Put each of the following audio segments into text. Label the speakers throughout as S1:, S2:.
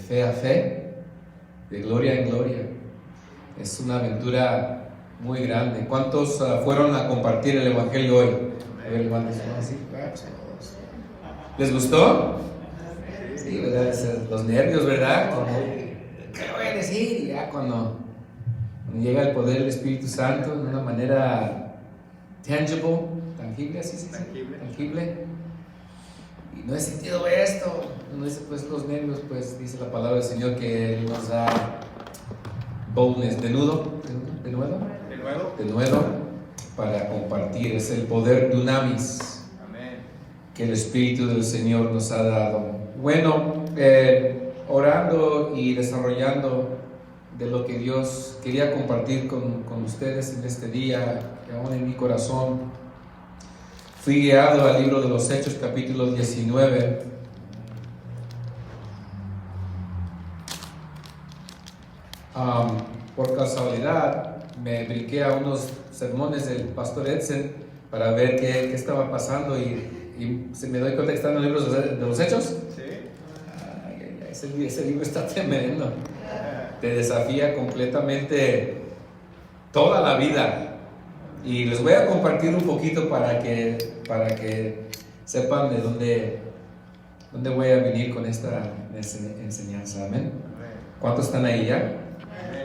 S1: fe a fe, de gloria en gloria. Es una aventura muy grande. ¿Cuántos fueron a compartir el Evangelio hoy? A ver, levanten su mano así. ¿Les gustó? Sí, ¿verdad? Los nervios, ¿verdad? Como, ¿qué le voy a decir? Ya cuando llega el poder del Espíritu Santo de una manera tangible, así se dice, tangible. Y no he sentido esto. No dice, pues los nervios, pues dice la palabra del Señor que Él nos da boldness, denuedo para compartir. Es el poder dunamis. Amén. Que el Espíritu del Señor nos ha dado. Bueno, orando y desarrollando de lo que Dios quería compartir con ustedes en este día, que aún en mi corazón fui guiado al libro de los Hechos, capítulo 19. Por casualidad me brinqué a unos sermones del pastor Edson para ver qué estaba pasando y se me doy cuenta que está en los libros de los Hechos. Sí. Ese libro está tremendo. Te desafía completamente toda la vida. Y les voy a compartir un poquito para que sepan de dónde voy a venir con esta enseñanza. Amén. ¿Cuántos están ahí ya?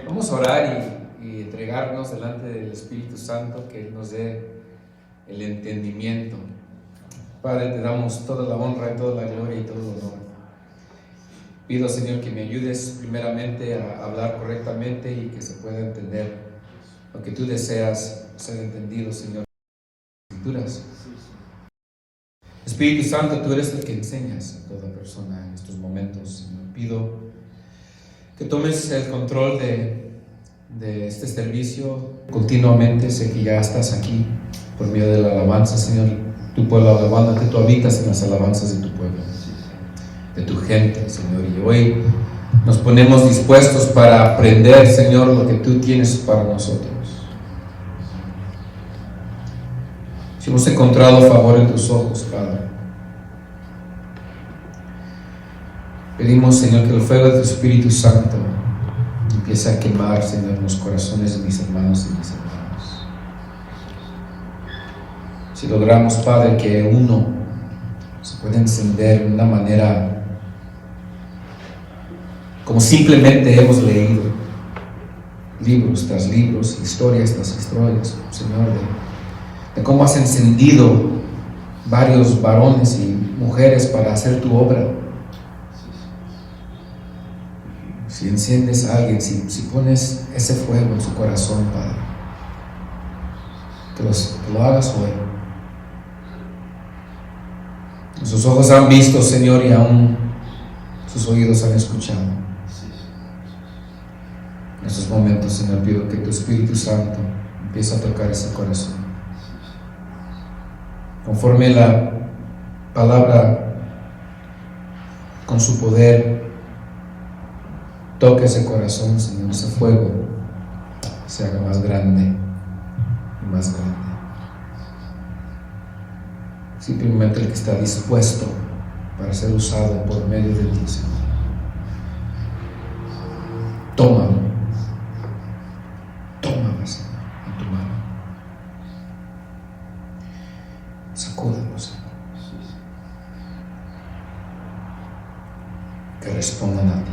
S1: Vamos a orar y entregarnos delante del Espíritu Santo, que Él nos dé el entendimiento. Padre, te damos toda la honra, toda la gloria y todo el honor. Pido, Señor, que me ayudes primeramente a hablar correctamente y que se pueda entender lo que tú deseas ser entendido, Señor. Escrituras. Espíritu Santo, tú eres el que enseñas a toda persona en estos momentos, Señor. Pido que tomes el control de este servicio continuamente. Sé que ya estás aquí por medio de la alabanza, Señor. Tu pueblo alabándote, tú habitas en las alabanzas de tu pueblo, de tu gente, Señor. Y hoy nos ponemos dispuestos para aprender, Señor, lo que tú tienes para nosotros. Si hemos encontrado favor en tus ojos, Padre, pedimos, Señor, que el fuego de tu Espíritu Santo empiece a quemar, Señor, los corazones de mis hermanos y mis hermanas. Si logramos, Padre, que uno se pueda encender de una manera como simplemente hemos leído, libros tras libros, historias tras historias, Señor, de cómo has encendido varios varones y mujeres para hacer tu obra. Si enciendes a alguien, si pones ese fuego en su corazón, Padre, que lo hagas hoy. Sus ojos han visto, Señor, y aún sus oídos han escuchado. En estos momentos, Señor, pido que tu Espíritu Santo empiece a tocar ese corazón. Conforme la palabra con su poder toque ese corazón, Señor, ese fuego se haga más grande y más grande. Simplemente el que está dispuesto para ser usado por medio de ti, Señor. Tómalo, Señor, en tu mano. Sacúdalo, Señor. Que respondan a ti.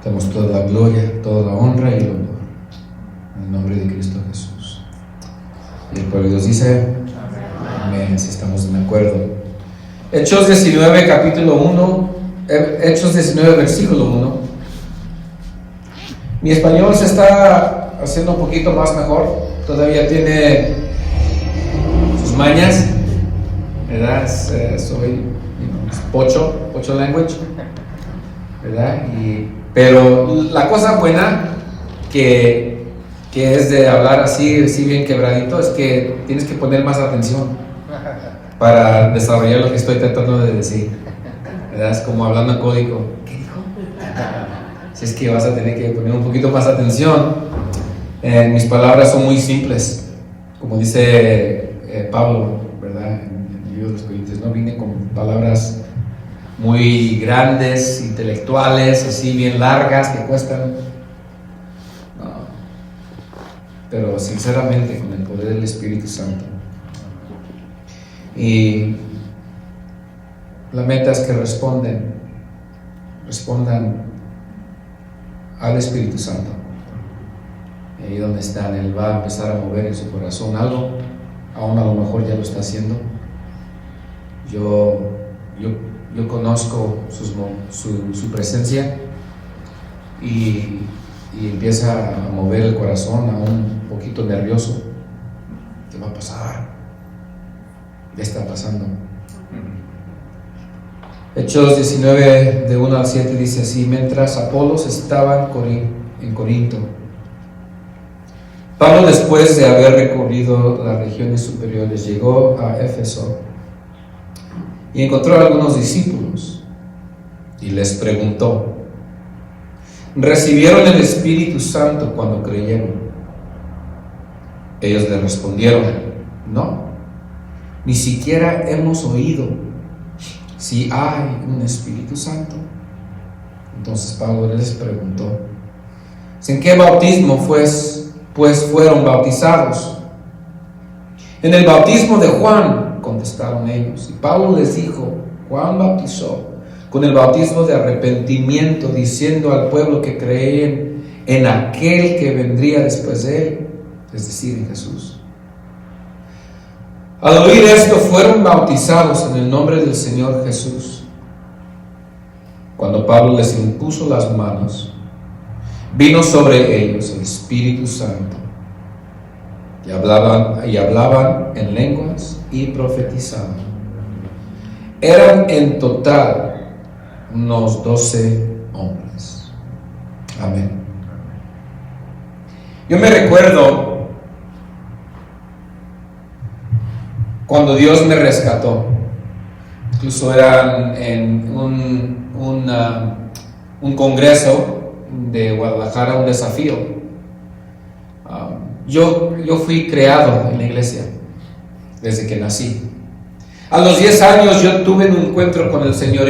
S1: Te damos toda la gloria, toda la honra y el honor. En el nombre de Cristo Jesús. Y el pueblo de Dios dice: amén, si estamos de acuerdo. Hechos 19, capítulo 1. Hechos 19, versículo 1. Mi español se está haciendo un poquito más mejor. Todavía tiene sus mañas, ¿verdad? Soy pocho language, ¿verdad? Pero la cosa buena que es de hablar así bien quebradito es que tienes que poner más atención para desarrollar lo que estoy tratando de decir, ¿verdad? Es como hablando en código. ¿Qué dijo? Si es que vas a tener que poner un poquito más atención. Mis palabras son muy simples, como dice Pablo, ¿verdad? En el libro de los Corintios, no vine con palabras muy grandes, intelectuales, así bien largas, que cuestan. No. Pero sinceramente con el poder del Espíritu Santo. Y la meta es que respondan al Espíritu Santo. Y ahí donde están, Él va a empezar a mover en su corazón algo, aún a lo mejor ya lo está haciendo. Yo conozco su presencia y empieza a mover el corazón, aún un poquito nervioso. ¿Qué va a pasar? ¿Qué está pasando? Hechos 19, de 1 al 7 dice así: mientras Apolos estaba en Corinto, Pablo, después de haber recorrido las regiones superiores, llegó a Éfeso y encontró a algunos discípulos y les preguntó: ¿recibieron el Espíritu Santo cuando creyeron? Ellos le respondieron: no, ni siquiera hemos oído si hay un Espíritu Santo. Entonces Pablo les preguntó: ¿en qué bautismo pues fueron bautizados? En el bautismo de Juan, contestaron ellos. Y Pablo les dijo: Juan bautizó con el bautismo de arrepentimiento, diciendo al pueblo que creen en aquel que vendría después de él, es decir, en Jesús. Al oír esto, fueron bautizados en el nombre del Señor Jesús. Cuando Pablo les impuso las manos, vino sobre ellos el Espíritu Santo, y hablaban en lenguas y profetizaban. Eran en total unos 12 hombres. Amén. Yo me recuerdo cuando Dios me rescató. Incluso era en un congreso de Guadalajara, un desafío. Yo fui creado en la iglesia desde que nací. A los 10 años yo tuve un encuentro con el Señor.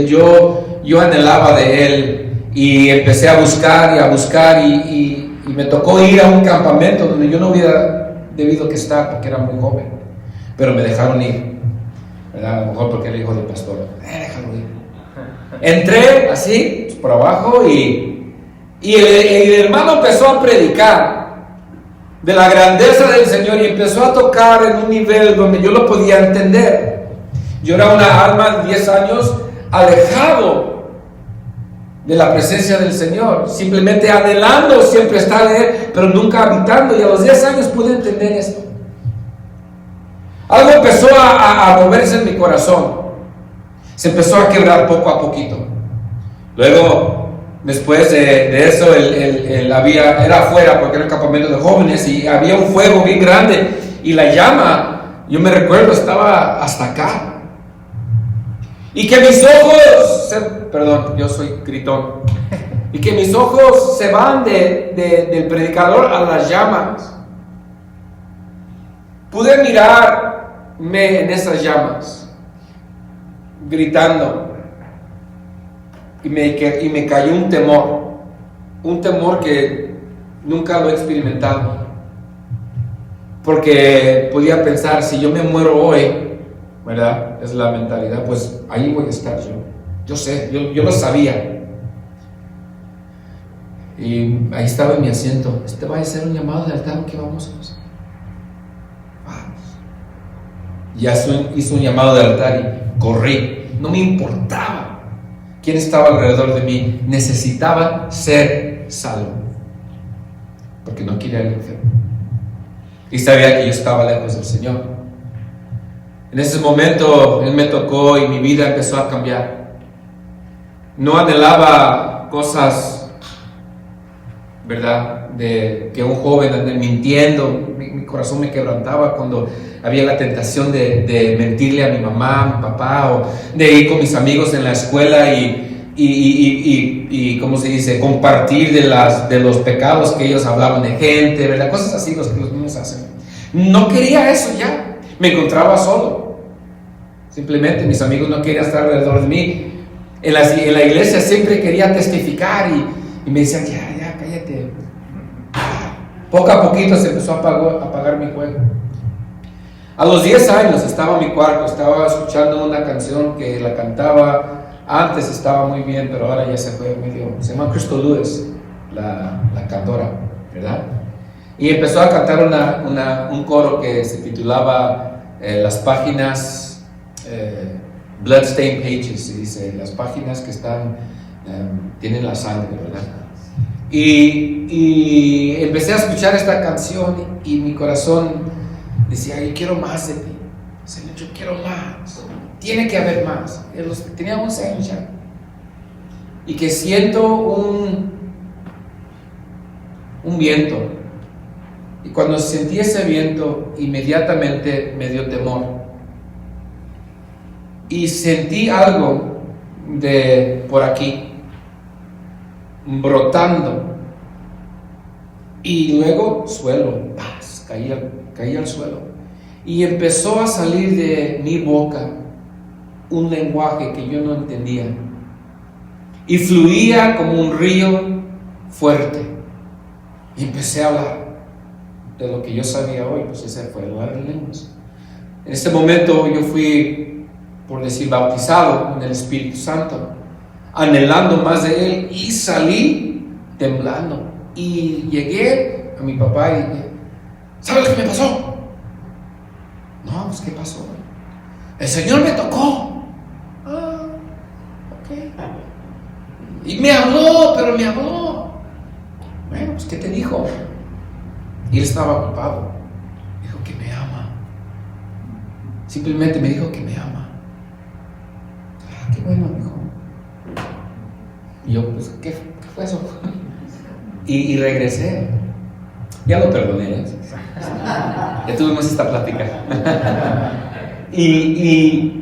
S1: Yo anhelaba de Él y empecé a buscar y me tocó ir a un campamento donde yo no hubiera debido que estar porque era muy joven, pero me dejaron ir, ¿verdad? A lo mejor porque era hijo del pastor. Déjalo ir. Entré así, pues, por abajo y el hermano empezó a predicar de la grandeza del Señor y empezó a tocar en un nivel donde yo lo podía entender. Yo era una alma de 10 años alejado de la presencia del Señor, simplemente anhelando siempre estar en Él, pero nunca habitando, y a los 10 años pude entender esto. Algo empezó a moverse en mi corazón, se empezó a quebrar poco a poquito. Luego, después de eso, era afuera porque era un campamento de jóvenes y había un fuego bien grande y la llama, yo me recuerdo, estaba hasta acá. Y que mis ojos, perdón, yo soy gritón, y que mis ojos se van del predicador a las llamas. Pude mirarme en esas llamas, gritando. Y me cayó un temor que nunca lo he experimentado, porque podía pensar, si yo me muero hoy, ¿verdad? Es la mentalidad, pues ahí voy a estar yo sé, yo lo sabía, y ahí estaba en mi asiento. ¿Este va a ser un llamado de altar o qué vamos a hacer? Vamos. Ya hizo un llamado de altar y corrí, no me importaba quién estaba alrededor de mí, necesitaba ser salvo, porque no quería ir al infierno, y sabía que yo estaba lejos del Señor. En ese momento Él me tocó y mi vida empezó a cambiar. No anhelaba cosas, ¿verdad?, de que un joven ande mintiendo. Mi corazón me quebrantaba cuando había la tentación de mentirle a mi mamá, a mi papá, o de ir con mis amigos en la escuela y ¿cómo se dice?, compartir de los pecados que ellos hablaban de gente, ¿verdad? Cosas así que los niños hacen. No quería eso ya. Me encontraba solo. Simplemente mis amigos no querían estar alrededor de mí. En la iglesia siempre quería testificar y me decían, ya, cállate. Poco a poquito se empezó a apagar mi juego. A los 10 años estaba en mi cuarto, estaba escuchando una canción que la cantaba, antes estaba muy bien, pero ahora ya se fue medio, se llama Crystal Lewis, la cantora, ¿verdad? Y empezó a cantar un coro que se titulaba Las páginas, Bloodstained Pages, se dice, las páginas que tienen la sangre, ¿verdad? Y empecé a escuchar esta canción y mi corazón decía, yo quiero más de ti, Señor, yo quiero más, tiene que haber más. Tenía 11 años ya. Y que siento un viento. Y cuando sentí ese viento, inmediatamente me dio temor. Y sentí algo de por aquí, brotando. Y luego suelo, ¡paz! Caí al suelo. Y empezó a salir de mi boca un lenguaje que yo no entendía. Y fluía como un río fuerte. Y empecé a hablar de lo que yo sabía hoy, pues ese fue hablar en lenguas. En este momento yo fui, por decir, bautizado en el Espíritu Santo, anhelando más de Él, y salí temblando. Y llegué a mi papá y dije, ¿sabes lo que me pasó? No, pues ¿qué pasó? El Señor me tocó. Ah, ok. Y me habló, pero me habló. Bueno, pues ¿qué te dijo? Y él estaba ocupado. Dijo que me ama. Simplemente me dijo que me ama. Ah, qué bueno, dijo. Y yo, pues, ¿qué fue eso? Y regresé. Ya lo perdoné, ¿eh? Ya tuvimos esta plática. y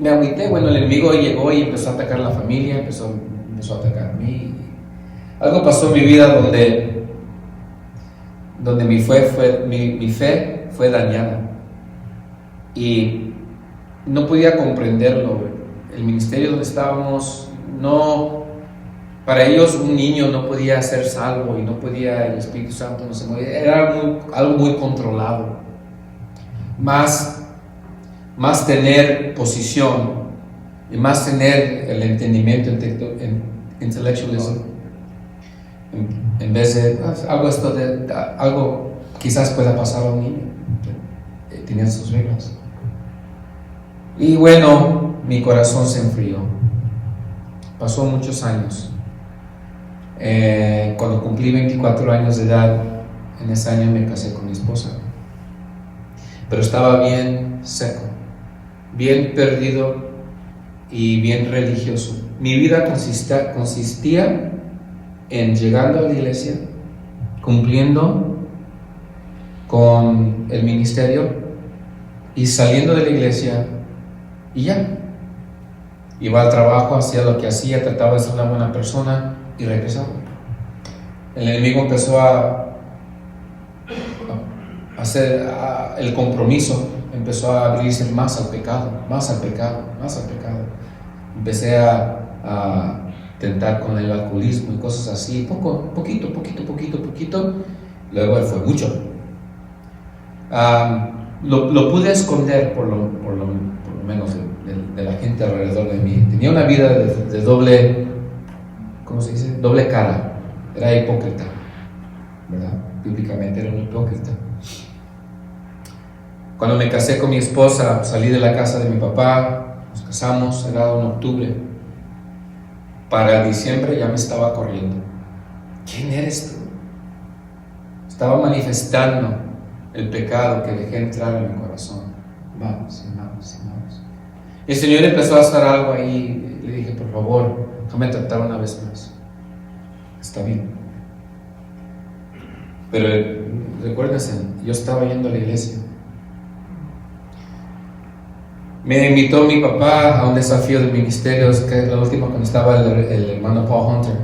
S1: me agüité. Bueno, el enemigo llegó y empezó a atacar a la familia, empezó a atacar a mí. Algo pasó en mi vida donde mi fe fue dañada. Y no podía comprenderlo. El ministerio donde estábamos, para ellos un niño no podía ser salvo y no podía, el Espíritu Santo no se movía. Era algo muy controlado. Más tener posición y más tener el entendimiento intellectualismo, en vez de algo quizás pueda pasar a un niño. Tenía sus reglas. Y bueno, mi corazón se enfrió. Pasó muchos años. Cuando cumplí 24 años de edad, en ese año me casé con mi esposa. Pero estaba bien seco, bien perdido y bien religioso. Mi vida consistía en llegando a la iglesia, cumpliendo con el ministerio y saliendo de la iglesia y ya. Iba al trabajo, hacía lo que hacía, trataba de ser una buena persona y regresaba. El enemigo empezó a hacer el compromiso, empezó a abrirse más al pecado. Empecé a tentar con el alcoholismo y cosas así, poquito. Luego fue mucho. Lo pude esconder por lo menos de la gente alrededor de mí. Tenía una vida de doble, ¿cómo se dice? Doble cara. Era hipócrita, ¿verdad? Bíblicamente era un hipócrita. Cuando me casé con mi esposa, salí de la casa de mi papá, nos casamos, era en octubre. Para diciembre ya me estaba corriendo. ¿Quién eres tú? Estaba manifestando el pecado que dejé entrar en mi corazón. Vamos. El Señor empezó a hacer algo ahí. Le dije, por favor, déjame tratar una vez más. Está bien. Pero recuérdense, yo estaba yendo a la iglesia. Me invitó mi papá a un desafío de ministerios, que es la última cuando estaba el hermano Paul Hunter.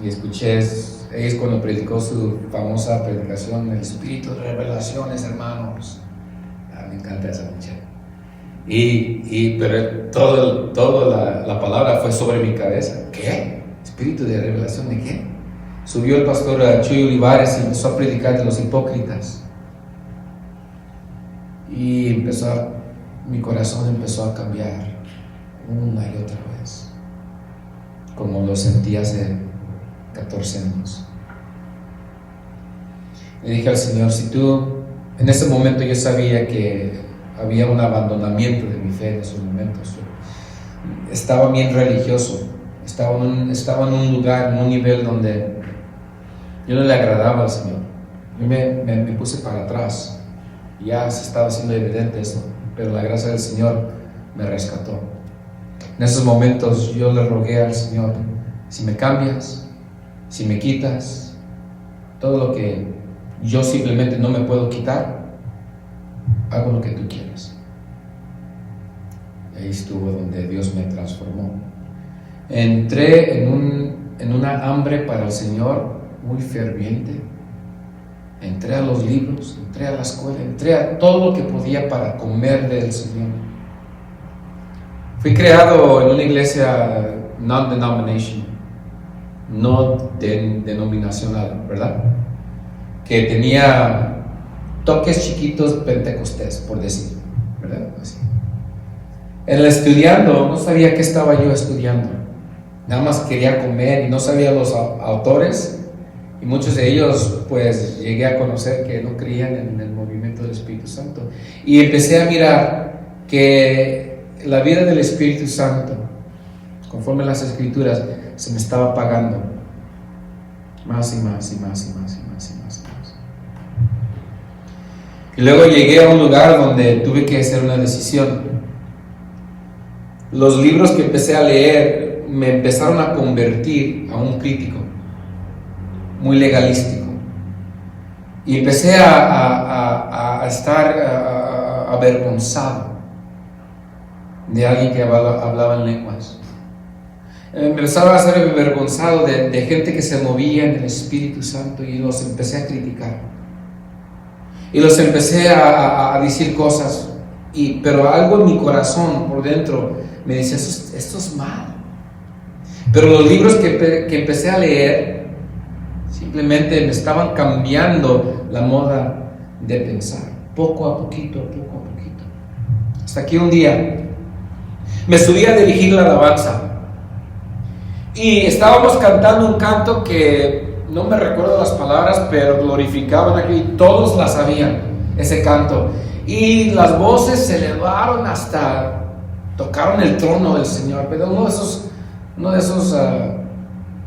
S1: Y escuché, es cuando predicó su famosa predicación, el espíritu de revelaciones, hermanos. Me encanta esa muchacha. Pero toda la palabra fue sobre mi cabeza. ¿Qué? ¿Espíritu de revelación de qué? Subió el pastor Chuy Olivares y empezó a predicar de los hipócritas. Y mi corazón empezó a cambiar una y otra vez, como lo sentí hace 14 años. Le dije al Señor, en ese momento yo sabía que había un abandonamiento de mi fe en esos momentos. Estaba bien religioso, estaba en un lugar, en un nivel donde yo no le agradaba al Señor. Yo me puse para atrás. Ya se estaba haciendo evidente eso, pero la gracia del Señor me rescató. En esos momentos yo le rogué al Señor, si me cambias, si me quitas todo lo que yo simplemente no me puedo quitar, hago lo que tú quieras. Ahí estuvo donde Dios me transformó. Entré en una hambre para el Señor muy ferviente. Entré a los libros, entré a la escuela, entré a todo lo que podía para comer del Señor. Fui creado en una iglesia non-denominational, no denominacional, ¿verdad? Que tenía toques chiquitos pentecostés, por decir, ¿verdad? Así. En el estudiando, no sabía qué estaba yo estudiando. Nada más quería comer y no sabía los autores. Y muchos de ellos, pues, llegué a conocer que no creían en el movimiento del Espíritu Santo. Y empecé a mirar que la vida del Espíritu Santo, conforme a las Escrituras, se me estaba apagando. Más y más y más y más y más y más y más. Y luego llegué a un lugar donde tuve que hacer una decisión. Los libros que empecé a leer me empezaron a convertir a un crítico muy legalístico, y empecé a estar avergonzado de alguien que hablaba en lenguas. Empezaba a ser avergonzado de gente que se movía en el Espíritu Santo, y los empecé a criticar y los empecé a decir cosas, pero algo en mi corazón por dentro me decía, esto es mal. Pero los libros que empecé a leer simplemente me estaban cambiando la moda de pensar, poco a poquito, poco a poquito. Hasta que un día me subí a dirigir la alabanza y estábamos cantando un canto que no me recuerdo las palabras, pero glorificaban aquí, y todos la sabían, ese canto. Y las voces se elevaron hasta tocaron el trono del Señor, pero uno de esos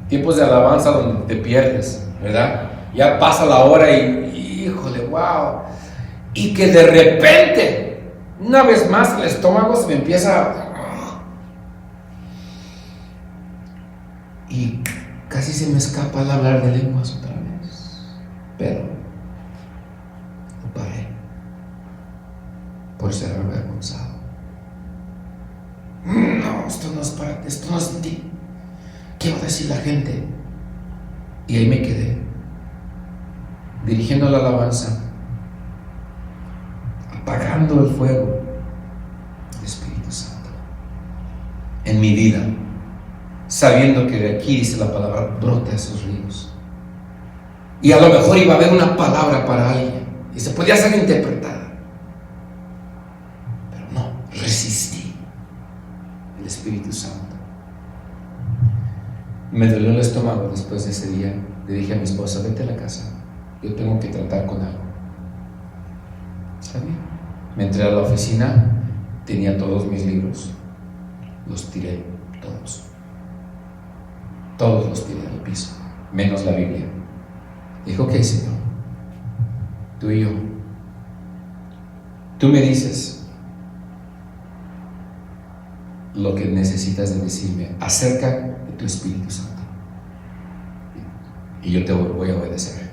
S1: tiempos de alabanza donde te pierdes, ¿verdad? Ya pasa la hora y híjole, wow. Y que de repente, una vez más, el estómago se me empieza y casi se me escapa al hablar de lenguas otra vez. Pero no paré por ser avergonzado. No, esto no es para ti, esto no es de ti. ¿Qué va a decir la gente? Y ahí me quedé, dirigiendo la alabanza, apagando el fuego del Espíritu Santo en mi vida, sabiendo que de aquí, dice la palabra, brota esos ríos. Y a lo mejor iba a haber una palabra para alguien y se podía ser interpretada, pero no, resistí el Espíritu Santo. Me dolió el estómago después de ese día. Le dije a mi esposa, vete a la casa, yo tengo que tratar con algo. ¿Está bien? Me entré a la oficina, tenía todos mis libros, los tiré todos los tiré al piso, menos la Biblia. Dijo, ok, Señor, tú y yo, tú me dices lo que necesitas de decirme acerca de tu Espíritu Santo, y yo te voy a obedecer.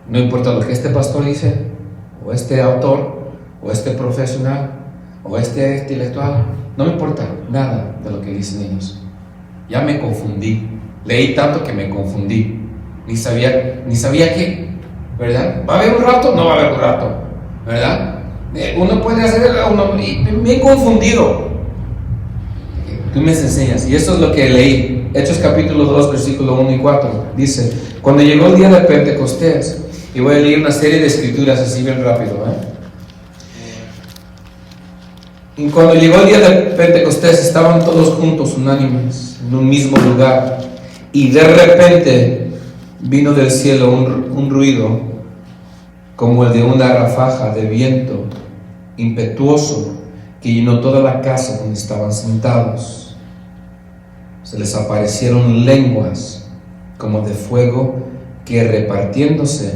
S1: No importa lo que este pastor dice, o este autor, o este profesional, o este intelectual, no me importa nada de lo que dicen ellos. Ya me confundí, leí tanto que me confundí, ni sabía qué, ¿verdad? ¿Va a haber un rato? No va a haber un rato, ¿verdad? Uno puede hacer, me he confundido. Tú me enseñas, y esto es lo que leí, Hechos capítulo 2, versículo 1 y 4, dice, cuando llegó el día de Pentecostés, y voy a leer una serie de escrituras así bien rápido, Y cuando llegó el día de Pentecostés, estaban todos juntos, unánimes, en un mismo lugar, y de repente vino del cielo un ruido, como el de una ráfaga de viento impetuoso, que llenó toda la casa donde estaban sentados. Se les aparecieron lenguas como de fuego que repartiéndose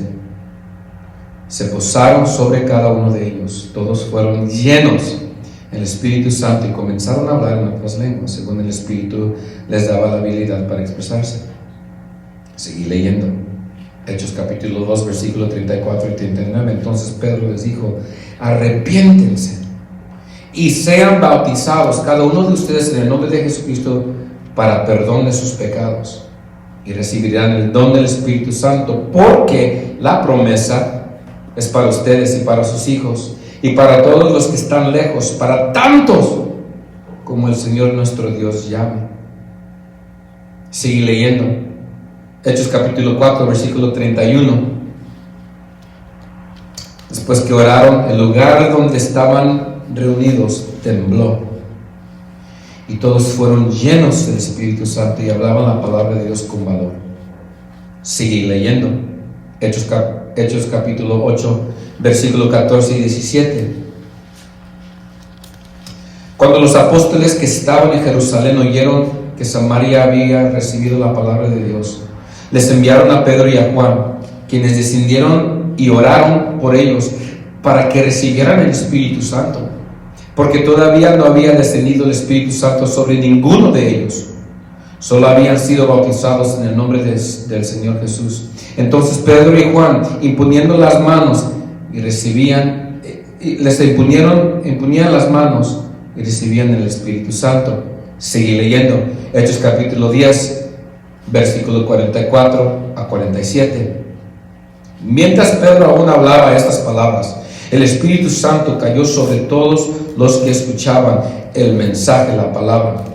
S1: se posaron sobre cada uno de ellos. Todos fueron llenos del Espíritu Santo y comenzaron a hablar en otras lenguas, según el Espíritu les daba la habilidad para expresarse. Seguí leyendo. Hechos capítulo 2, versículo 34 y 39. Entonces Pedro les dijo: arrepiéntense y sean bautizados cada uno de ustedes en el nombre de Jesucristo para perdón de sus pecados, y recibirán el don del Espíritu Santo, porque la promesa es para ustedes y para sus hijos y para todos los que están lejos, para tantos como el Señor nuestro Dios llame. Sigue leyendo. Hechos capítulo 4, versículo 31. Después que oraron, el lugar donde estaban reunidos tembló, y todos fueron llenos del Espíritu Santo y hablaban la palabra de Dios con valor. Sigue leyendo. Hechos capítulo 8, versículo 14 y 17. Cuando los apóstoles que estaban en Jerusalén oyeron que Samaria había recibido la palabra de Dios, les enviaron a Pedro y a Juan, quienes descendieron y oraron por ellos para que recibieran el Espíritu Santo, porque todavía no había descendido el Espíritu Santo sobre ninguno de ellos. Solo habían sido bautizados en el nombre del Señor Jesús. Entonces Pedro y Juan, imponiendo las manos, imponían las manos y recibían el Espíritu Santo. Seguí leyendo. Hechos capítulo 10, versículo 44 a 47. Mientras Pedro aún hablaba estas palabras, el Espíritu Santo cayó sobre todos los que escuchaban el mensaje, la palabra.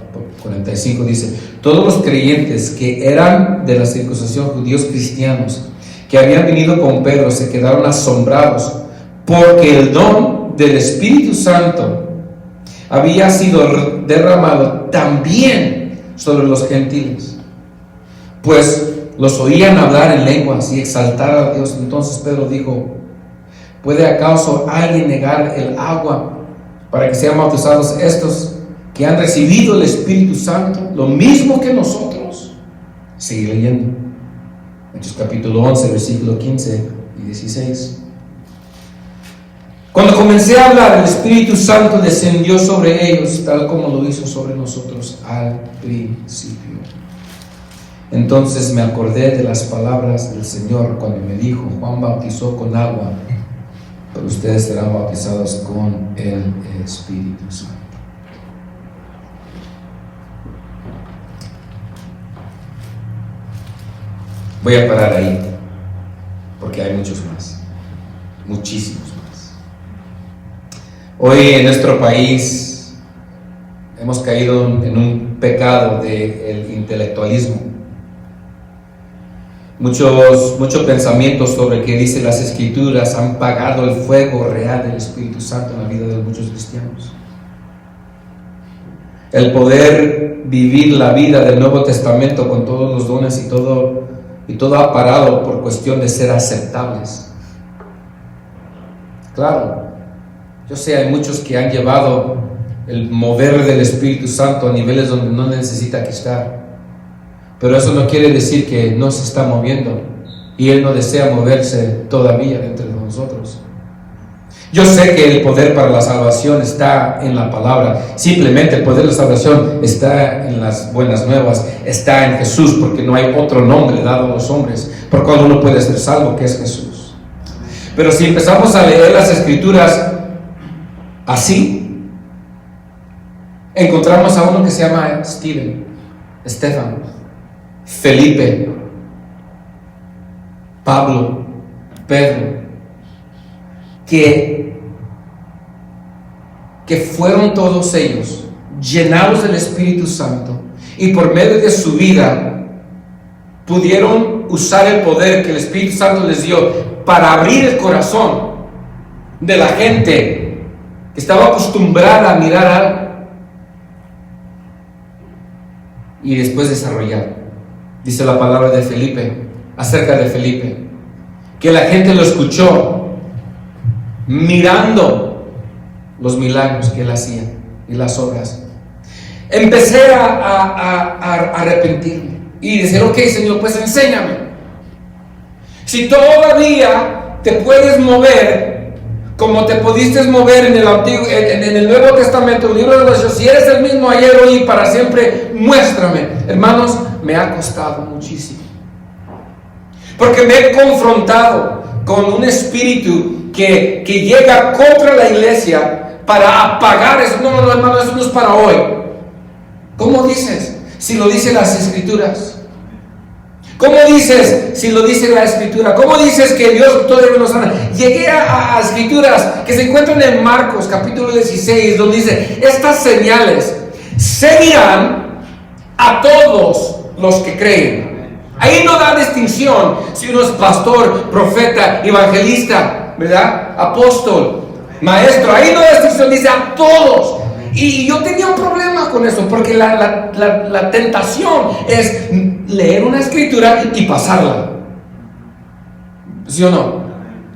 S1: 45 dice: todos los creyentes que eran de la circuncisión, judíos cristianos, que habían venido con Pedro, se quedaron asombrados, porque el don del Espíritu Santo había sido derramado también sobre los gentiles, pues los oían hablar en lenguas y exaltar a Dios. Entonces Pedro dijo: ¿puede acaso alguien negar el agua para que sean bautizados estos que han recibido el Espíritu Santo, lo mismo que nosotros? Sigue leyendo. Hechos capítulo 11, versículo 15 y 16. Cuando comencé a hablar, el Espíritu Santo descendió sobre ellos, tal como lo hizo sobre nosotros al principio. Entonces me acordé de las palabras del Señor cuando me dijo: Juan bautizó con agua, pero ustedes serán bautizados con el Espíritu Santo. Voy a parar ahí, porque hay muchos más, muchísimos más. Hoy en nuestro país hemos caído en un pecado del intelectualismo. Muchos pensamientos sobre qué dicen las Escrituras han apagado el fuego real del Espíritu Santo en la vida de muchos cristianos. El poder vivir la vida del Nuevo Testamento con todos los dones y todo ha parado por cuestión de ser aceptables. Claro, yo sé, hay muchos que han llevado el mover del Espíritu Santo a niveles donde no necesita que estar, pero eso no quiere decir que no se está moviendo y Él no desea moverse todavía entre nosotros. Yo sé que el poder para la salvación está en la palabra. Simplemente el poder de la salvación está en las buenas nuevas, está en Jesús, porque no hay otro nombre dado a los hombres por cual uno puede ser salvo, que es Jesús. Pero si empezamos a leer las Escrituras así, encontramos a uno que se llama Esteban, Felipe, Pablo, Pedro, que que fueron todos ellos llenados del Espíritu Santo y por medio de su vida pudieron usar el poder que el Espíritu Santo les dio para abrir el corazón de la gente que estaba acostumbrada a mirar algo y después desarrollar. Dice la palabra de Felipe, acerca de Felipe, que la gente lo escuchó mirando los milagros que él hacía y las obras. Empecé a arrepentirme y decir, ok, Señor, pues enséñame. Si todavía te puedes mover como te pudiste mover en el Nuevo Testamento, el libro de los Hechos, si eres el mismo ayer, hoy y para siempre, muéstrame. Hermanos, me ha costado muchísimo, porque me he confrontado con un espíritu que llega contra la iglesia para apagar eso. No, hermano, eso no es para hoy. ¿Cómo dices? Si lo dicen las Escrituras. ¿Cómo dices si lo dice la Escritura? ¿Cómo dices que Dios todavía nos sana? Llegué a Escrituras que se encuentran en Marcos capítulo 16, donde dice: estas señales seguirán a todos los que creen. Ahí no da distinción si uno es pastor, profeta, evangelista, ¿verdad? Apóstol, maestro. Ahí no da distinción, dice a todos. Y yo tenía un problema con eso, porque la tentación es leer una escritura y pasarla. ¿Sí o no?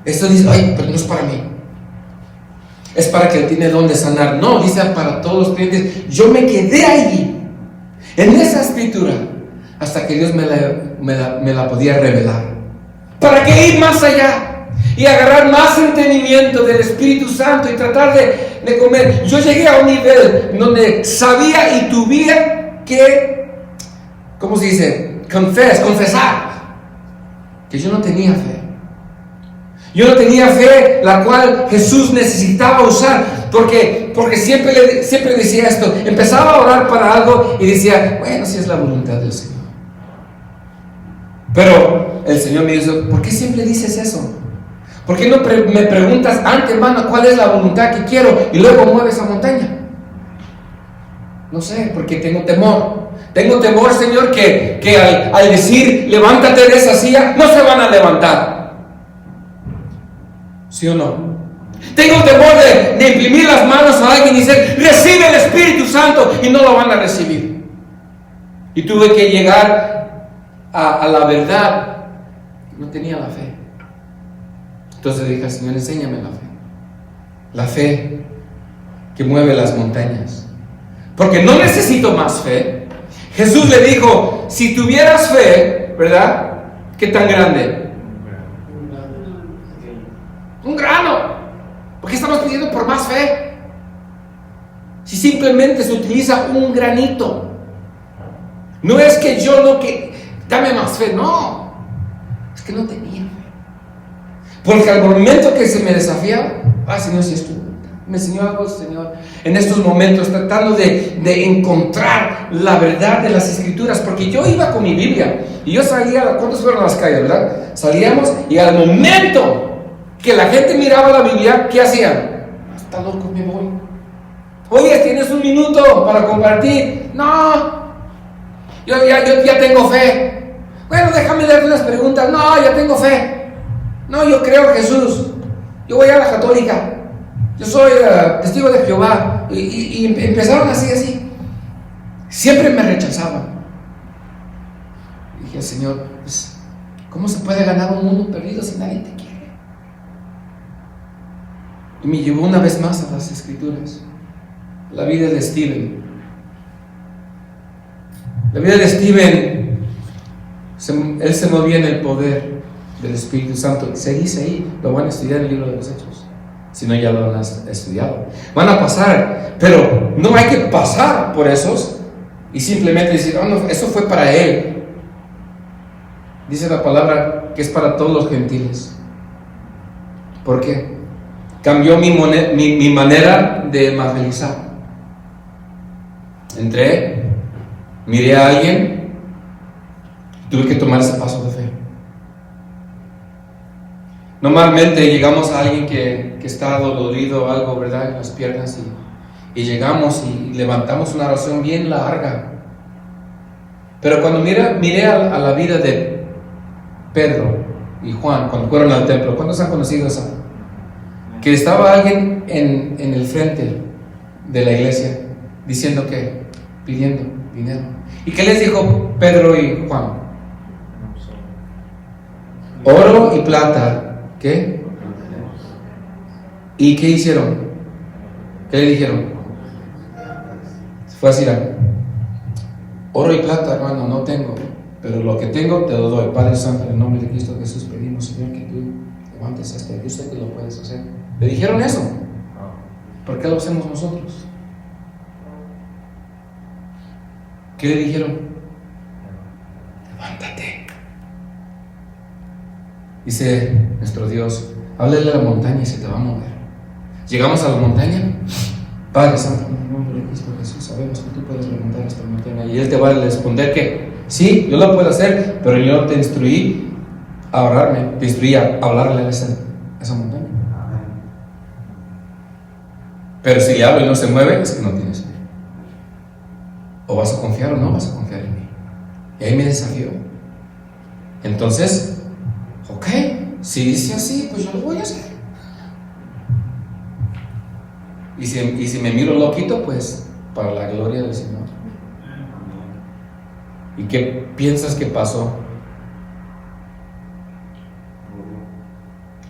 S1: Esto dice, ay, pero no es para mí. Es para que tiene don de sanar. No, dice para todos los creyentes. Yo me quedé allí, en esa escritura, hasta que Dios me la podía revelar. ¿Para qué ir más allá? Y agarrar más entendimiento del Espíritu Santo y tratar de comer. Yo llegué a un nivel donde sabía y tuviera que, ¿cómo se dice? Confesar que yo no tenía fe. Yo no tenía fe la cual Jesús necesitaba usar, porque siempre decía esto. Empezaba a orar para algo y decía, bueno, si es la voluntad del Señor. Pero el Señor me dijo, ¿por qué siempre dices eso? ¿Por qué no me preguntas antes, hermano, cuál es la voluntad que quiero y luego mueves esa montaña? No sé, porque tengo temor. Tengo temor, Señor, que al decir levántate de esa silla, no se van a levantar. ¿Sí o no? Tengo temor de imprimir las manos a alguien y decir recibe el Espíritu Santo, y no lo van a recibir. Y tuve que llegar a la verdad. No tenía la fe. Entonces dije al Señor, enséñame la fe. La fe que mueve las montañas. Porque no necesito más fe. Jesús le dijo, si tuvieras fe, ¿verdad? ¿Qué tan grande? Un grano. ¿Por qué estamos pidiendo por más fe? Si simplemente se utiliza un granito. No es que yo no dame más fe, no. Es que no tenía fe. Porque al momento que se me desafiaba, Señor, si es tu voluntad. Me enseñó algo, Señor, en estos momentos, tratando de encontrar la verdad de las Escrituras. Porque yo iba con mi Biblia y yo salía, ¿cuántos fueron a las calles, verdad? Salíamos y al momento que la gente miraba la Biblia, ¿qué hacían? Está loco, me voy. Oye, ¿tienes un minuto para compartir? No, yo ya tengo fe. Bueno, déjame darte unas preguntas. No, ya tengo fe. No, yo creo en Jesús. Yo voy a la católica. Yo soy testigo de Jehová. Y empezaron así. Siempre me rechazaban. Y dije, Señor, pues, ¿cómo se puede ganar un mundo perdido si nadie te quiere? Y me llevó una vez más a las Escrituras. La vida de Stephen. La vida de Stephen, él se movía en el poder del Espíritu Santo. Se dice ahí, lo van a estudiar en el libro de los Hechos. Si no, ya lo han estudiado. Van a pasar, pero no hay que pasar por esos y simplemente decir, no, eso fue para él. Dice la palabra que es para todos los gentiles. ¿Por qué? Cambió mi manera de evangelizar. Entré, miré a alguien, tuve que tomar ese paso de fe. Normalmente llegamos a alguien que está dolorido o algo, ¿verdad? En las piernas Y llegamos y levantamos una oración bien larga. Pero cuando miré a la vida de Pedro y Juan, cuando fueron al templo, ¿cuántos han conocido esa? Que estaba alguien en el frente de la iglesia diciendo que, pidiendo dinero. ¿Y qué les dijo Pedro y Juan? Oro y plata, ¿qué? ¿Y qué hicieron? ¿Qué le dijeron? Fue así, oro y plata, hermano, no tengo, pero lo que tengo te lo doy. Padre Santo, en el nombre de Cristo Jesús, pedimos, Señor, que tú levantes esto. Yo sé que lo puedes hacer. ¿Le dijeron eso? ¿Por qué lo hacemos nosotros? ¿Qué le dijeron? Levántate. Dice nuestro Dios, háblale a la montaña y se te va a mover. Llegamos a la montaña. Padre Santo, en el nombre de Cristo Jesús, sabemos que tú puedes levantar esta montaña. Y Él te va a responder que sí, yo lo puedo hacer, pero yo te instruí a orarme, te instruí a hablarle a esa montaña. Pero si le hablo y no se mueve, es que no tienes fe. O vas a confiar o no vas a confiar en mí. Y ahí me desafió. Entonces, ok, si dice así, pues yo lo voy a hacer. Y si me miro loquito, pues para la gloria del Señor. ¿Y qué piensas que pasó?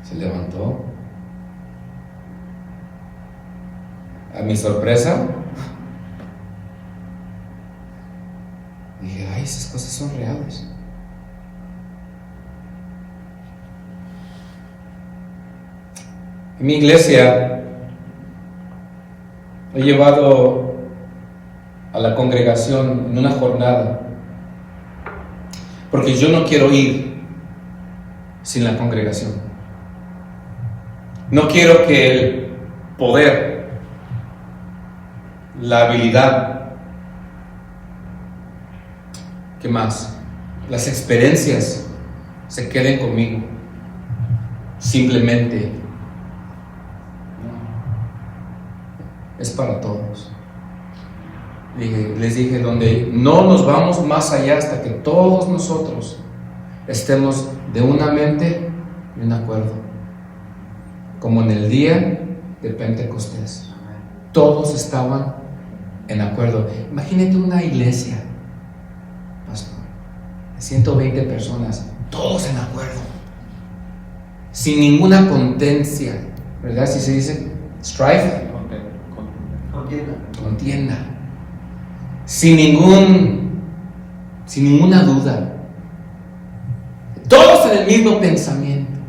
S1: Se levantó. A mi sorpresa, dije, ay, esas cosas son reales. En mi iglesia he llevado a la congregación en una jornada, porque yo no quiero ir sin la congregación. No quiero que el poder, la habilidad, ¿qué más? Las experiencias se queden conmigo. Simplemente es para todos. Les dije, donde no nos vamos más allá hasta que todos nosotros estemos de una mente y un acuerdo, como en el día de Pentecostés. Todos estaban en acuerdo. Imagínate una iglesia, pastor, de 120 personas, todos en acuerdo, sin ninguna contencia, ¿verdad? Si se dice strife, contienda, sin ninguna duda, todos en el mismo pensamiento,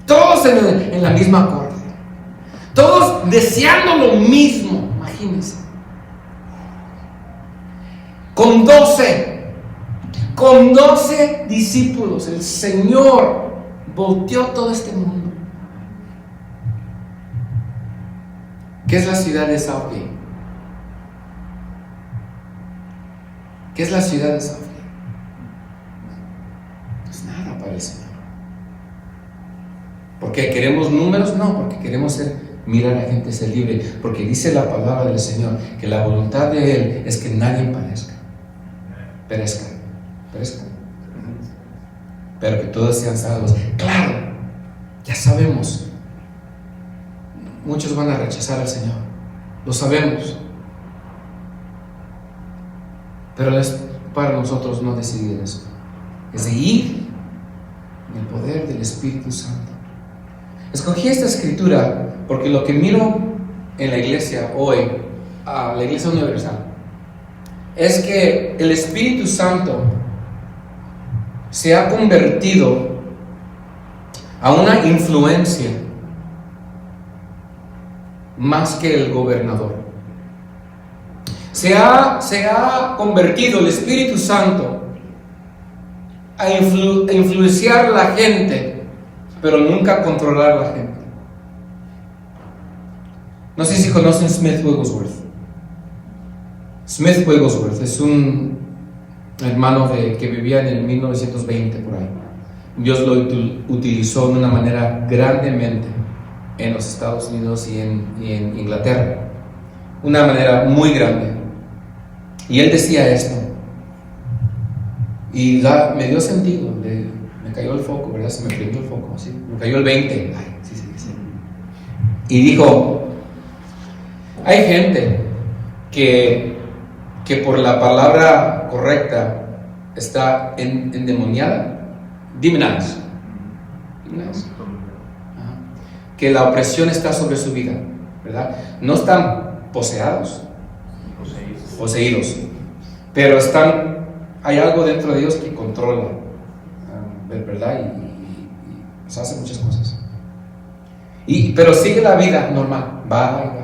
S1: todos en la misma acorde, todos deseando lo mismo. Imagínense, con 12 discípulos, el Señor volteó todo este mundo. ¿Qué es la ciudad de Southgate? ¿Qué es la ciudad de Southgate? No es nada para el Señor. ¿Porque queremos números? No, porque queremos mirar a la gente ser libre. Porque dice la palabra del Señor que la voluntad de Él es que nadie perezca, pero que todos sean salvos. Claro, ya sabemos. Muchos van a rechazar al Señor, lo sabemos, pero es para nosotros no decidir eso, es de ir en el poder del Espíritu Santo. Escogí esta escritura porque lo que miro en la iglesia hoy, a la iglesia universal, es que el Espíritu Santo se ha convertido a una influencia más que el gobernador. Se ha convertido el Espíritu Santo a influenciar a la gente, pero nunca a controlar a la gente. No sé si conocen Smith Wigglesworth. Smith Wigglesworth es un hermano que vivía en el 1920 por ahí. Dios lo utilizó de una manera grandemente en los Estados Unidos y en Inglaterra. una manera muy grande. Y él decía esto. Y me dio sentido, me cayó el foco, ¿verdad? Se me prendió el foco, así. Me cayó el 20. Ay, sí. Y dijo, hay gente que por la palabra correcta está endemoniada, demonized. Que la opresión está sobre su vida, ¿verdad? No están poseídos, pero hay algo dentro de ellos que controla, ¿verdad? Y pues hace muchas cosas. Pero sigue la vida normal, va.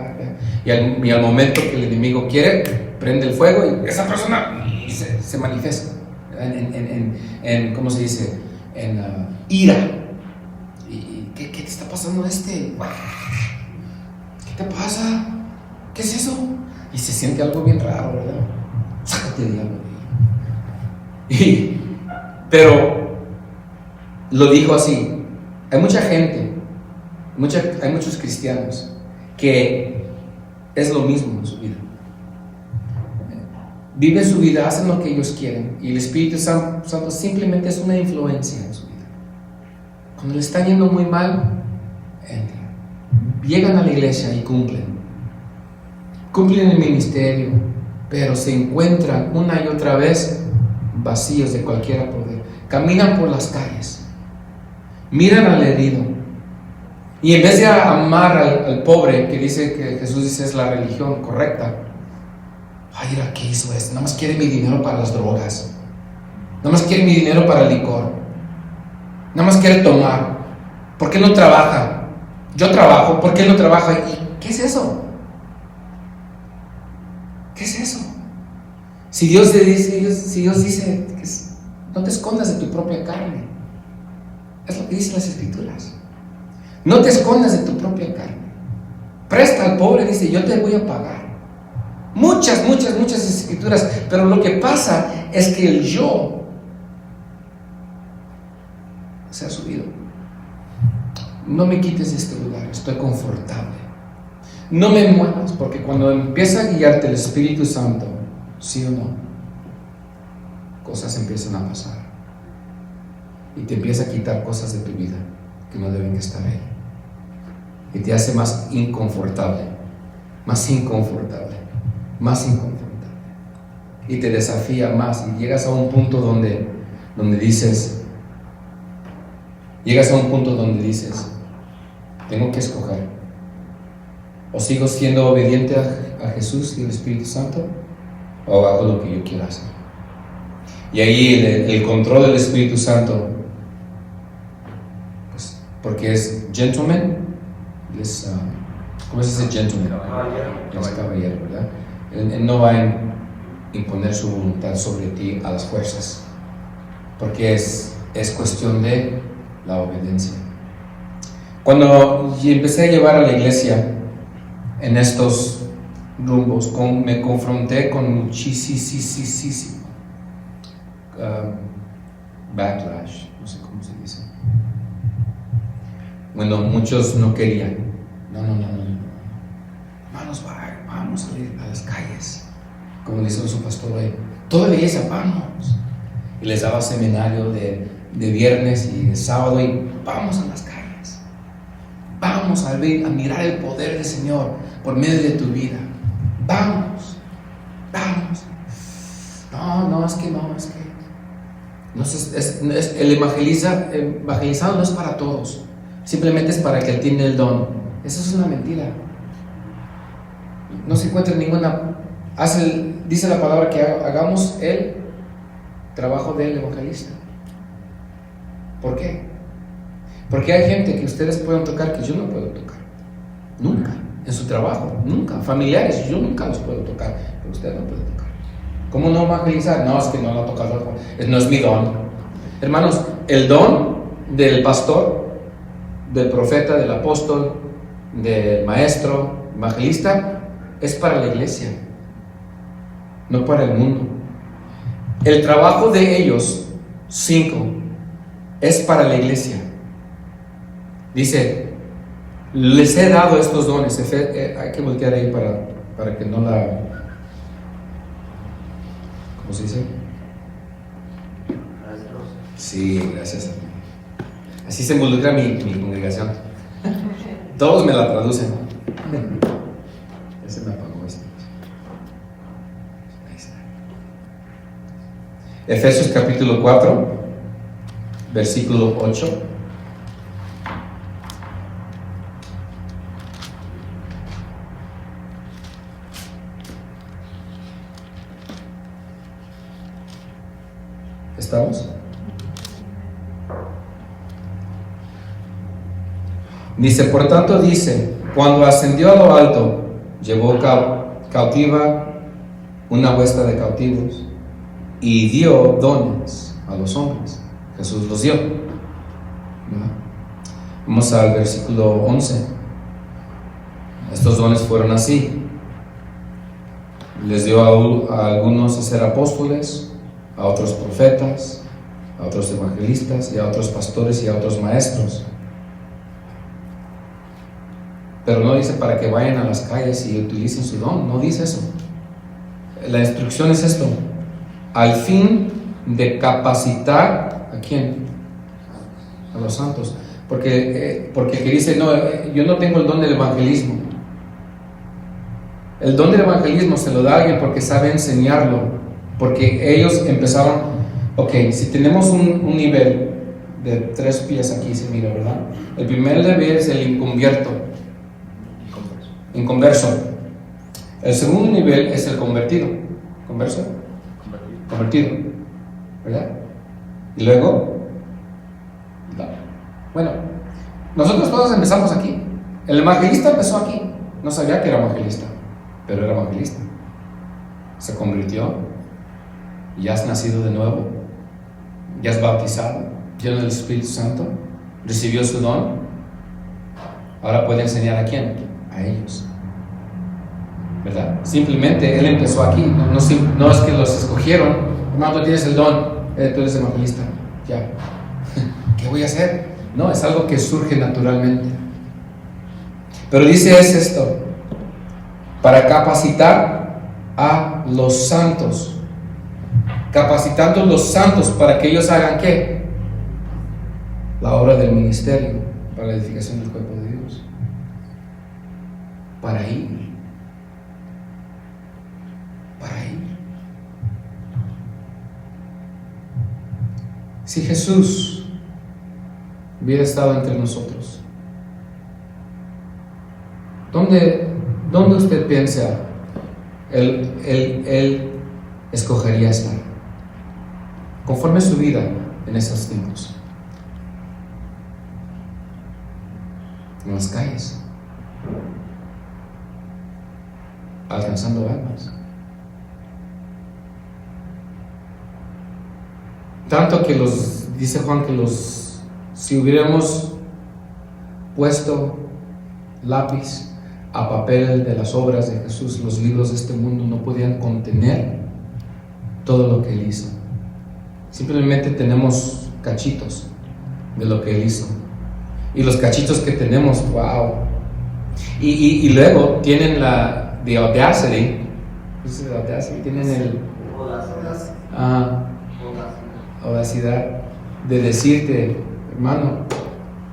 S1: Y al momento que el enemigo quiere, prende el fuego y esa persona se manifiesta en ¿cómo se dice? En ira. ¿Y qué te está pasando ¿Qué te pasa? ¿Qué es eso? Y se siente algo bien raro, ¿verdad? Sácate, diablo. Pero lo dijo así. Hay mucha gente, hay muchos cristianos que es lo mismo en su vida. Viven su vida, hacen lo que ellos quieren y el Espíritu Santo simplemente es una influencia en su vida. Cuando le está yendo muy mal, entran. Llegan a la iglesia y cumplen el ministerio, pero se encuentran una y otra vez vacíos de cualquier poder. Caminan por las calles, miran al herido y en vez de amar al pobre, que Jesús dice es la religión correcta, ay, mira, ¿qué hizo esto? Nada más quiere mi dinero para las drogas, nada más quiere mi dinero para el licor, nada más quiere tomar. ¿Por qué no trabaja? Yo trabajo, ¿por qué no trabaja? ¿Y qué es eso? ¿Qué es eso? Si Dios dice no te escondas de tu propia carne, es lo que dicen las Escrituras. No te escondas de tu propia carne. Presta al pobre, dice, yo te voy a pagar. Muchas Escrituras, pero lo que pasa es que el yo se ha subido. No me quites de este lugar, estoy confortable. No me muevas, porque cuando empieza a guiarte el Espíritu Santo, sí o no, cosas empiezan a pasar y te empieza a quitar cosas de tu vida que no deben estar ahí y te hace más inconfortable y te desafía más y llegas a un punto donde dices tengo que escoger, o sigo siendo obediente a Jesús y al Espíritu Santo, o hago lo que yo quiero hacer. Y ahí el control del Espíritu Santo, pues, porque es gentleman, ¿cómo se dice gentleman? Es caballero, ¿verdad? Él no va a imponer su voluntad sobre ti a las fuerzas, porque es cuestión de la obediencia. Cuando empecé a llevar a la iglesia en estos rumbos, me confronté con muchísimo backlash, no sé cómo se dice. Bueno, muchos no querían. No. Vamos a ir a las calles, como dice su pastor hoy. Toda la iglesia, vamos. Y les daba seminario de viernes y de sábado y vamos a las calles. Vamos a mirar el poder del Señor por medio de tu vida. Vamos. No, es que el evangelizado no es para todos, simplemente es para el que tiene el don. Eso es una mentira. No se encuentra ninguna. Dice la palabra que hagamos el trabajo del evangelista. ¿Por qué? Porque hay gente que ustedes pueden tocar que yo no puedo tocar. Nunca. En su trabajo, nunca. Familiares, yo nunca los puedo tocar, pero usted no puede tocar. ¿Cómo no evangelizar? No, es que no lo ha tocado. No es mi don. Hermanos, el don del pastor, del profeta, del apóstol, del maestro, evangelista, es para la iglesia, no para el mundo. El trabajo de ellos, 5, es para la iglesia. Dice, les he dado estos dones. Hay que voltear ahí para que no la... ¿Cómo se dice? Sí, gracias. Así se involucra mi congregación. Todos me la traducen. Ese me apagó este. Ahí está. Efesios capítulo 4, versículo 8. ¿Estamos? Dice, por tanto dice, cuando ascendió a lo alto, llevó cautiva una huesta de cautivos y dio dones a los hombres. Jesús los dio. ¿No? Vamos al versículo 11. Estos dones fueron así. Les dio a algunos a ser apóstoles, a otros profetas, a otros evangelistas y a otros pastores y a otros maestros. Pero no dice para que vayan a las calles y utilicen su don, no dice eso. La instrucción es esto: al fin de capacitar ¿a quién? A los santos. Porque que dice, no, yo no tengo el don del evangelismo. El don del evangelismo se lo da a alguien porque sabe enseñarlo. Porque ellos empezaron, ok, si tenemos un nivel de 3 pies aquí, se mira, ¿verdad? El primer nivel es el inconverso. El segundo nivel es el convertido. Convertido, ¿verdad? Y luego, bueno, nosotros todos empezamos aquí. El evangelista empezó aquí. No sabía que era evangelista, pero era evangelista. Se convirtió. Ya has nacido de nuevo, ya has bautizado, lleno del Espíritu Santo, recibió su don. Ahora puede enseñar a quién, a ellos, ¿verdad? Simplemente él empezó aquí, no es que los escogieron. Hermano, tú tienes el don, tú eres evangelista, ya. ¿Qué voy a hacer? No, es algo que surge naturalmente. Pero dice es esto: para capacitar a los santos. Capacitando a los santos para que ellos hagan ¿qué? La obra del ministerio para la edificación del cuerpo de Dios. Para ir. Si Jesús hubiera estado entre nosotros, ¿dónde usted piensa él escogería estar? Conforme su vida en esos tiempos. En las calles. Alcanzando almas. Tanto que dice Juan que si hubiéramos puesto lápiz a papel de las obras de Jesús, los libros de este mundo no podían contener todo lo que Él hizo. Simplemente tenemos cachitos de lo que Él hizo. Y los cachitos que tenemos, wow. Y luego tienen la audacity. Tienen audacidad de decirte, hermano,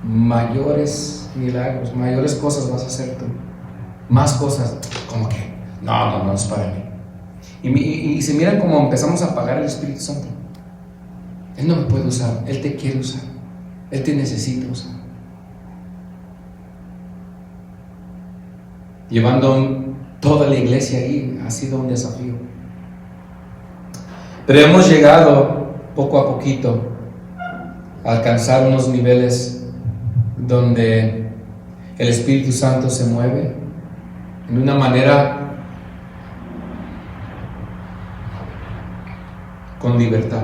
S1: mayores milagros, mayores cosas vas a hacer tú. Más cosas, como que, no es para mí. Y se miran como empezamos a apagar el Espíritu Santo. Él no me puede usar, Él te quiere usar, Él te necesita usar. Llevando toda la iglesia ahí ha sido un desafío. Pero hemos llegado poco a poquito a alcanzar unos niveles donde el Espíritu Santo se mueve en una manera con libertad.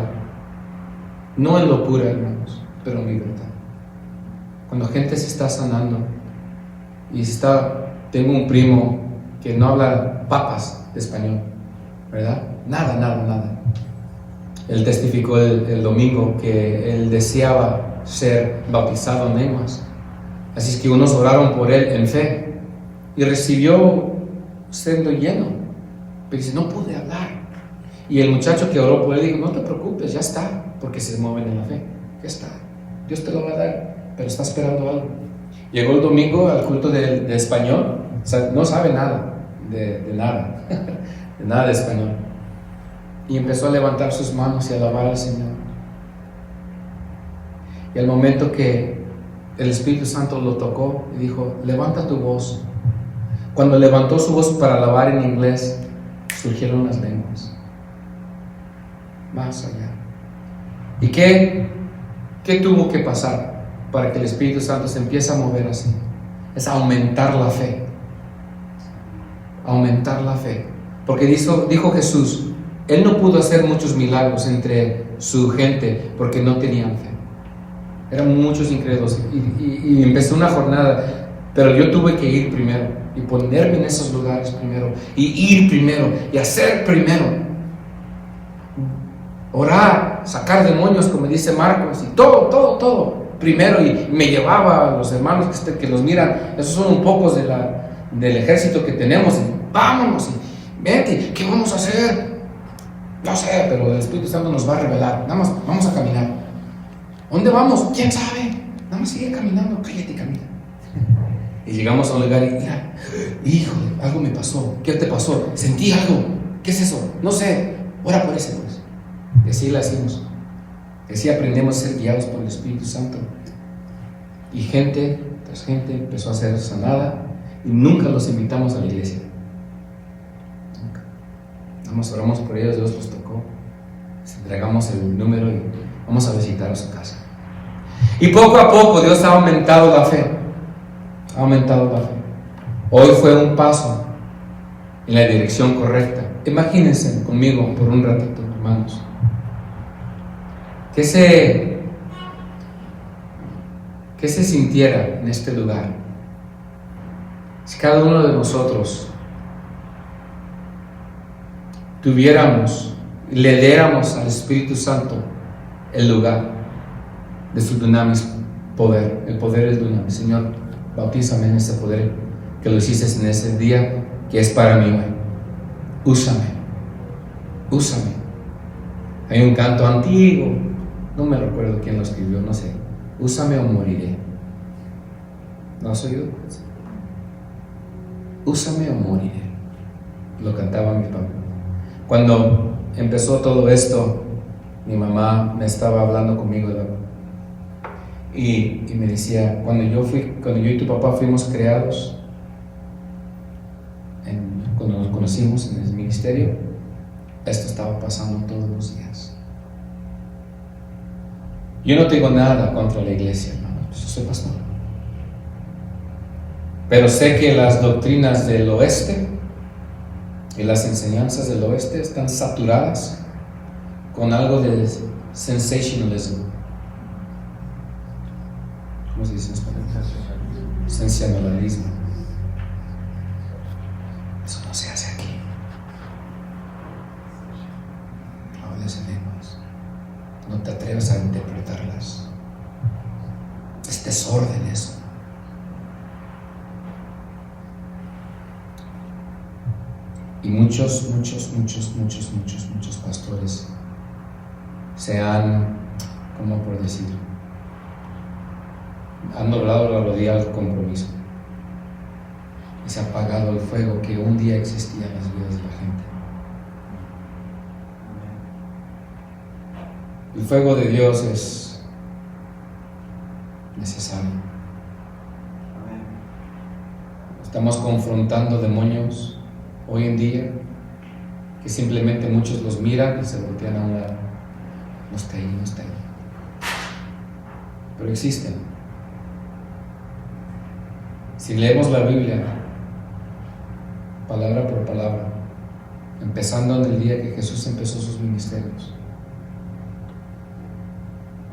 S1: No en locura, hermanos, pero en libertad. Cuando gente se está sanando y tengo un primo que no habla papas de español, ¿verdad? Nada. Él testificó el domingo que él deseaba ser bautizado en lenguas. Así es que unos oraron por él en fe y recibió siendo lleno. Pero dice, no pude hablar. Y el muchacho que oró por él dijo, no te preocupes, ya está, porque se mueven en la fe. Ya está, Dios te lo va a dar, pero está esperando algo. Llegó el domingo al culto de español, o sea, no sabe nada, de nada, de nada de español. Y empezó a levantar sus manos y a alabar al Señor. Y al momento que el Espíritu Santo lo tocó y dijo, levanta tu voz. Cuando levantó su voz para alabar en inglés, surgieron las lenguas. Más allá. ¿Y qué tuvo que pasar para que el Espíritu Santo se empiece a mover así? Es aumentar la fe. Aumentar la fe. Porque dijo Jesús, Él no pudo hacer muchos milagros entre su gente porque no tenían fe. Eran muchos incrédulos. Y empezó una jornada, pero yo tuve que ir primero y ponerme en esos lugares primero y ir primero y hacer primero. Orar, sacar demonios, como dice Marcos, y todo primero. Y me llevaba a los hermanos que los miran, esos son un pocos del ejército que tenemos. Y vámonos, y vete, ¿qué vamos a hacer? No sé, pero el Espíritu Santo nos va a revelar. Nada más vamos a caminar. ¿Dónde vamos? ¿Quién sabe? Nada más sigue caminando, cállate y camina. Y llegamos a un lugar y mira, híjole, algo me pasó. ¿Qué te pasó? Sentí algo. ¿Qué es eso? No sé. Ora por ese, pues. Y así lo hacemos. Y así aprendemos a ser guiados por el Espíritu Santo. Y gente tras gente empezó a ser sanada y nunca los invitamos a la iglesia. Nunca. Nada más oramos por ellos, Dios los tocó. Les entregamos el número y vamos a visitar a su casa. Y poco a poco Dios ha aumentado la fe. Ha aumentado la fe. Hoy fue un paso en la dirección correcta. Imagínense conmigo por un ratito, hermanos. Que se sintiera en este lugar si cada uno de nosotros tuviéramos y le diéramos al Espíritu Santo el lugar de su dunamis poder. El poder es dunamis. Señor, bautízame en ese poder que lo hiciste en ese día que es para mí hoy. Úsame. Hay un canto antiguo, no me recuerdo quién lo escribió, no sé. Úsame o moriré. ¿No has oído? Úsame o moriré. Lo cantaba mi papá. Cuando empezó todo esto, mi mamá me estaba hablando conmigo y me decía, cuando yo y tu papá fuimos creados, cuando nos conocimos en el ministerio, esto estaba pasando todos los días. Yo no tengo nada contra la iglesia, hermano, yo soy pastor. Pero sé que las doctrinas del oeste y las enseñanzas del oeste están saturadas con algo de sensationalism. ¿Cómo se dice en español? Sensacionalismo. Eso no se hace aquí. No hables en lenguas. No te atrevas a interpretarlas. Es desorden eso. Y muchos pastores se han, ¿cómo por decir? Han doblado la rodilla al compromiso. Y se ha apagado el fuego que un día existía en las vidas de la gente. El fuego de Dios es necesario. Estamos confrontando demonios hoy en día que simplemente muchos los miran y se voltean a un lado. No está ahí. Pero existen. Si leemos la Biblia palabra por palabra, empezando en el día que Jesús empezó sus ministerios,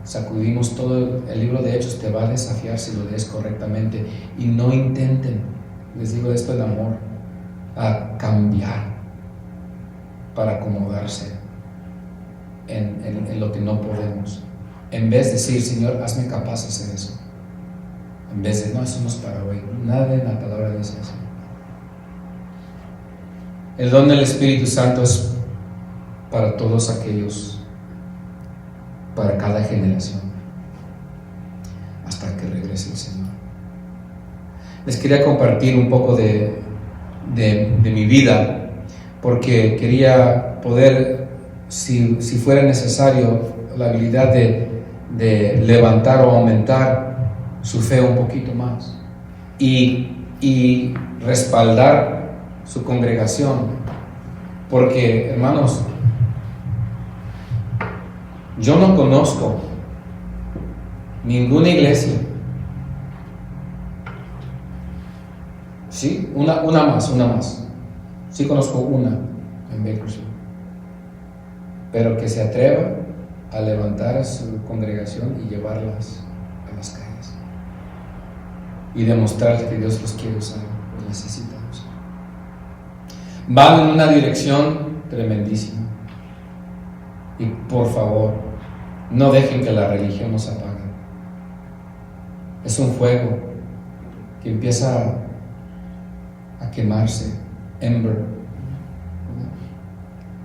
S1: sacudimos todo el libro de Hechos. Te va a desafiar si lo lees correctamente. Y no intenten, les digo esto en amor, a cambiar para acomodarse en lo que no podemos. En vez de decir, Señor, hazme capaz de hacer eso. En vez de, no, eso no es para hoy. Nada en la palabra dice eso. El don del Espíritu Santo es para todos aquellos, para cada generación, hasta que regrese el Señor. Les quería compartir un poco de mi vida, porque quería poder, si fuera necesario, la habilidad de levantar o aumentar su fe un poquito más y respaldar su congregación, porque, hermanos, yo no conozco ninguna iglesia, sí, una más, sí conozco una en Bakersfield, pero que se atreva a levantar a su congregación y llevarlas a las calles y demostrar que Dios los quiere usar, los necesita usar. Van en una dirección tremendísima, y por favor, no dejen que la religión nos apague. Es un fuego que empieza a quemarse, ember,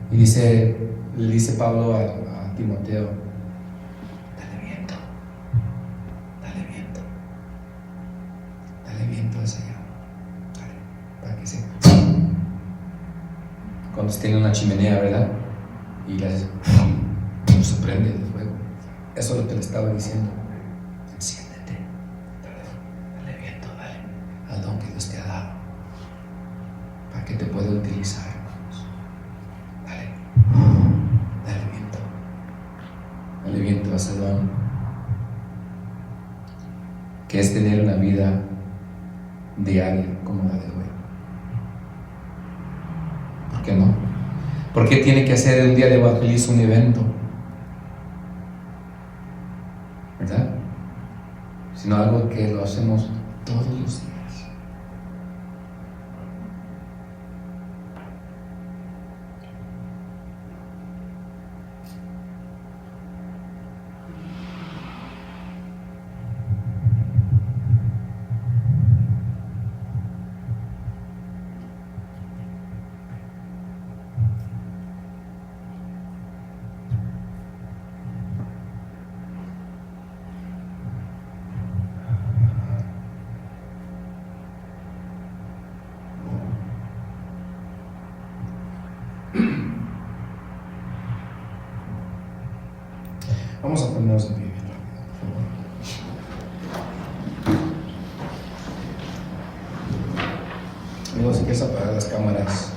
S1: y le dice Pablo a Timoteo: dale viento a esa llama, dale, para que se, cuando esté en una chimenea, ¿verdad? Y se prende el fuego. Eso es lo que le estaba diciendo. Enciéndete, dale viento, dale al don que Dios te ha dado, para que te pueda utilizar, hermanos. Dale viento a ese don, que es tener una vida diaria como la de hoy. ¿Por qué no? ¿Por qué tiene que hacer un día de evangelismo un evento? ¿Verdad? Sino algo que lo hacemos todos los días. Vamos a ponernos en pie bien rápido, por favor. Amigos, si quieres apagar las cámaras.